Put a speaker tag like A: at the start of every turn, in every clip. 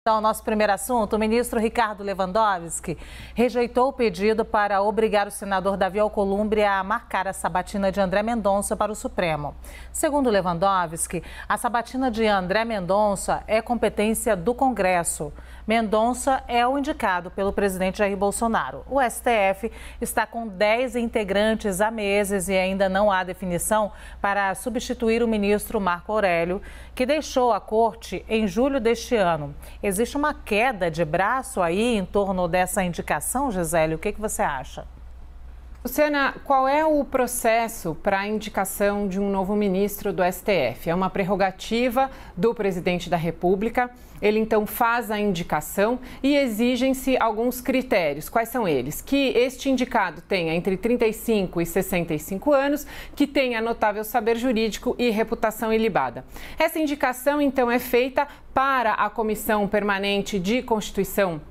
A: Então, nosso primeiro assunto, o ministro Ricardo Lewandowski rejeitou o pedido para obrigar o senador Davi Alcolumbre a marcar a sabatina de André Mendonça para o Supremo. Segundo Lewandowski, a sabatina de André Mendonça é competência do Congresso. Mendonça é o indicado pelo presidente Jair Bolsonaro. O STF está com 10 integrantes há meses e ainda não há definição para substituir o ministro Marco Aurélio, que deixou a corte em julho deste ano. Existe uma queda de braço aí em torno dessa indicação, Gisele? O que você acha?
B: Luciana, qual é o processo para a indicação de um novo ministro do STF? É uma prerrogativa do presidente da República. Ele, então, faz a indicação e exigem-se alguns critérios. Quais são eles? Que este indicado tenha entre 35 e 65 anos, que tenha notável saber jurídico e reputação ilibada. Essa indicação, então, é feita para a Comissão Permanente de Constituição,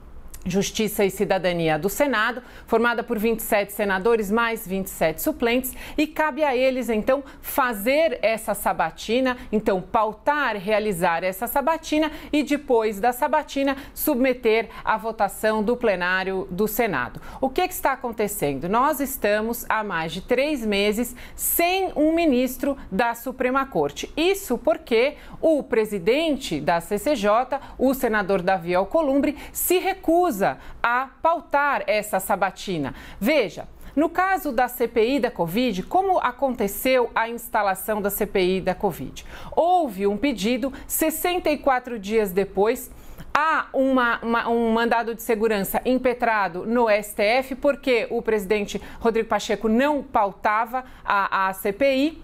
B: Justiça e Cidadania do Senado, formada por 27 senadores mais 27 suplentes, e cabe a eles, então, fazer essa sabatina, então, pautar, realizar essa sabatina e, depois da sabatina, submeter à votação do plenário do Senado. O que está acontecendo? Nós estamos há mais de 3 meses sem um ministro da Suprema Corte. Isso porque o presidente da CCJ, o senador Davi Alcolumbre, se recusa a pautar essa sabatina. Veja, no caso da CPI da Covid, como aconteceu a instalação da CPI da Covid? Houve um pedido, 64 dias depois, há um mandado de segurança impetrado no STF, porque o presidente Rodrigo Pacheco não pautava a CPI.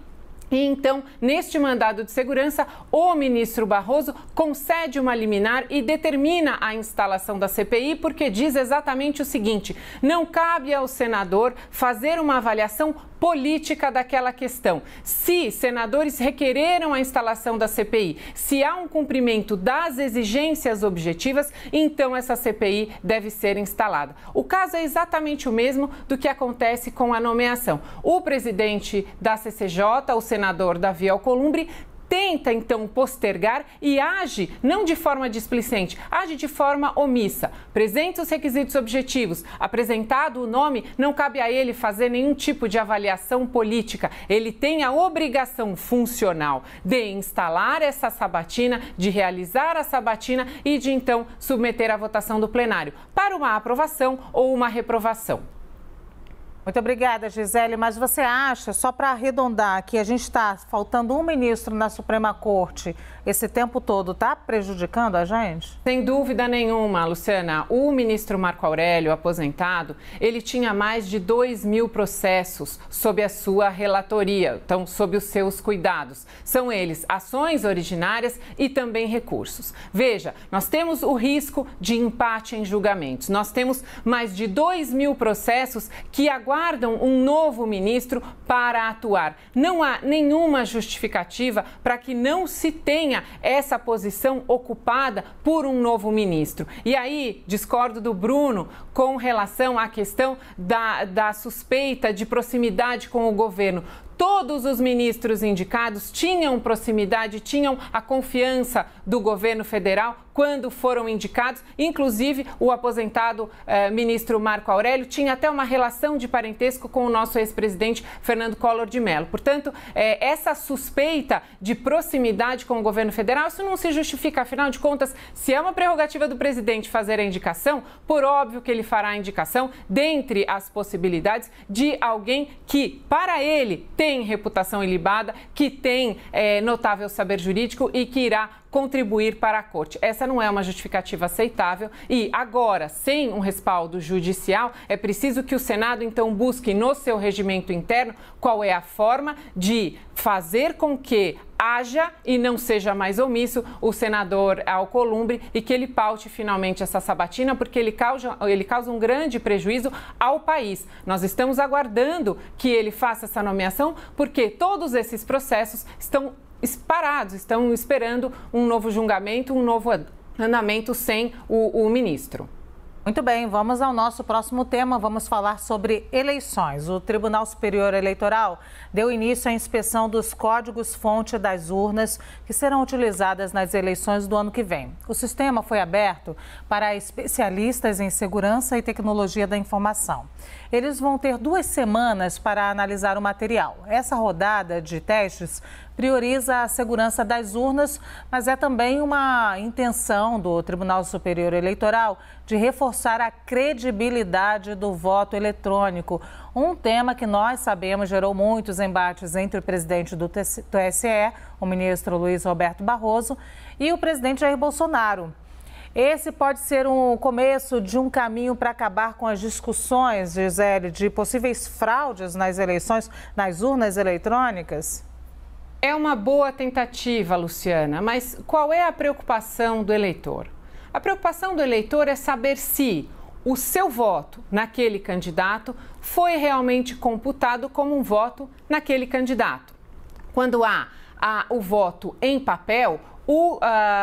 B: E então, neste mandado de segurança, o ministro Barroso concede uma liminar e determina a instalação da CPI, porque diz exatamente o seguinte: não cabe ao senador fazer uma avaliação política daquela questão. Se senadores requereram a instalação da CPI, se há um cumprimento das exigências objetivas, então essa CPI deve ser instalada. O caso é exatamente o mesmo do que acontece com a nomeação. O presidente da CCJ, o senador Davi Alcolumbre, tenta, então, postergar e age não de forma displicente, age de forma omissa. Presentes os requisitos objetivos, apresentado o nome, não cabe a ele fazer nenhum tipo de avaliação política. Ele tem a obrigação funcional de instalar essa sabatina, de realizar a sabatina e de, então, submeter à votação do plenário para uma aprovação ou uma reprovação.
A: Muito obrigada, Gisele. Mas você acha, só para arredondar, que a gente está faltando um ministro na Suprema Corte esse tempo todo, está prejudicando a gente?
B: Sem dúvida nenhuma, Luciana. O ministro Marco Aurélio, aposentado, ele tinha mais de 2.000 processos sob a sua relatoria, então sob os seus cuidados. São eles ações originárias e também recursos. Veja, nós temos o risco de empate em julgamentos. Nós temos mais de 2.000 processos que aguardam um novo ministro para atuar. Não há nenhuma justificativa para que não se tenha essa posição ocupada por um novo ministro. E aí, discordo do Bruno com relação à questão da suspeita de proximidade com o governo. Todos os ministros indicados tinham proximidade, tinham a confiança do governo federal quando foram indicados. Inclusive, o aposentado ministro Marco Aurélio tinha até uma relação de parentesco com o nosso ex-presidente Fernando Collor de Mello. Portanto, essa suspeita de proximidade com o governo federal, isso não se justifica. Afinal de contas, se é uma prerrogativa do presidente fazer a indicação, por óbvio que ele fará a indicação dentre as possibilidades de alguém que, para ele, tem reputação ilibada, que tem notável saber jurídico e que irá contribuir para a corte. Essa não é uma justificativa aceitável e agora, sem um respaldo judicial, é preciso que o Senado, então, busque no seu regimento interno qual é a forma de fazer com que haja e não seja mais omisso o senador Alcolumbre e que ele paute finalmente essa sabatina, porque ele causa um grande prejuízo ao país. Nós estamos aguardando que ele faça essa nomeação, porque todos esses processos estão parados, estão esperando um novo julgamento, um novo andamento sem o ministro.
A: Muito bem, vamos ao nosso próximo tema. Vamos falar sobre eleições. O Tribunal Superior Eleitoral deu início à inspeção dos códigos-fonte das urnas que serão utilizadas nas eleições do ano que vem. O sistema foi aberto para especialistas em segurança e tecnologia da informação. Eles vão ter 2 semanas para analisar o material. Essa rodada de testes prioriza a segurança das urnas, mas é também uma intenção do Tribunal Superior Eleitoral de reforçar a credibilidade do voto eletrônico, um tema que nós sabemos gerou muitos embates entre o presidente do TSE, o ministro Luiz Roberto Barroso, e o presidente Jair Bolsonaro. Esse pode ser um começo de um caminho para acabar com as discussões, Gisele, de possíveis fraudes nas eleições, nas urnas eletrônicas?
B: É uma boa tentativa, Luciana, mas qual é a preocupação do eleitor? A preocupação do eleitor é saber se o seu voto naquele candidato foi realmente computado como um voto naquele candidato. Quando há o voto em papel,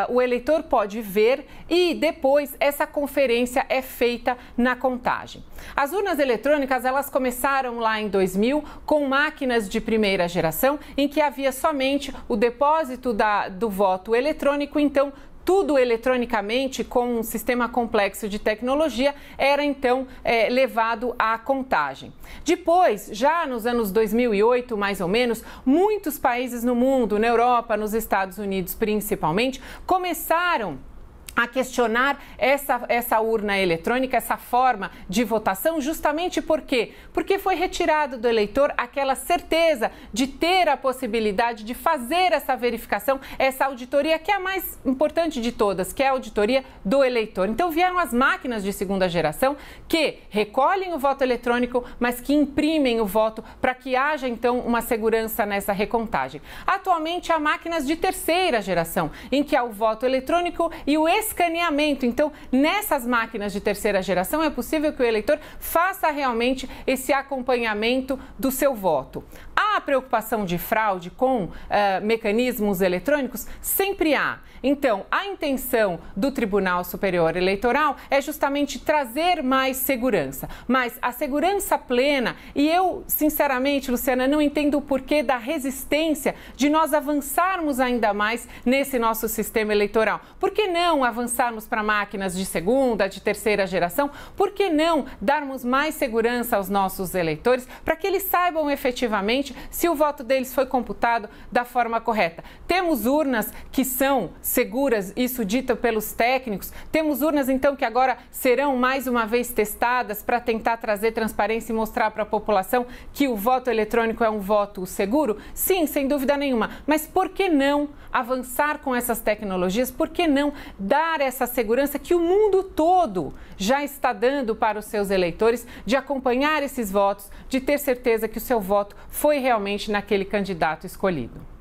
B: o eleitor pode ver e depois essa conferência é feita na contagem. As urnas eletrônicas, elas começaram lá em 2000 com máquinas de primeira geração em que havia somente o depósito do voto eletrônico, então tudo eletronicamente com um sistema complexo de tecnologia era então levado à contagem. Depois, já nos anos 2008, mais ou menos, muitos países no mundo, na Europa, nos Estados Unidos principalmente, começaram a questionar essa urna eletrônica, essa forma de votação, justamente por quê? Porque foi retirado do eleitor aquela certeza de ter a possibilidade de fazer essa verificação, essa auditoria, que é a mais importante de todas, que é a auditoria do eleitor. Então vieram as máquinas de segunda geração que recolhem o voto eletrônico, mas que imprimem o voto para que haja então uma segurança nessa recontagem. Atualmente há máquinas de terceira geração, em que há o voto eletrônico e o escaneamento. Então, nessas máquinas de terceira geração, é possível que o eleitor faça realmente esse acompanhamento do seu voto. Há preocupação de fraude com mecanismos eletrônicos? Sempre há. Então, a intenção do Tribunal Superior Eleitoral é justamente trazer mais segurança. Mas a segurança plena, e eu, sinceramente, Luciana, não entendo o porquê da resistência de nós avançarmos ainda mais nesse nosso sistema eleitoral. Por que não avançarmos para máquinas de segunda, de terceira geração? Por que não darmos mais segurança aos nossos eleitores para que eles saibam efetivamente se o voto deles foi computado da forma correta? Temos urnas que são seguras, isso dito pelos técnicos. Temos urnas, então, que agora serão mais uma vez testadas para tentar trazer transparência e mostrar para a população que o voto eletrônico é um voto seguro? Sim, sem dúvida nenhuma. Mas por que não avançar com essas tecnologias? Por que não dar essa segurança que o mundo todo já está dando para os seus eleitores, de acompanhar esses votos, de ter certeza que o seu voto foi realmente naquele candidato escolhido?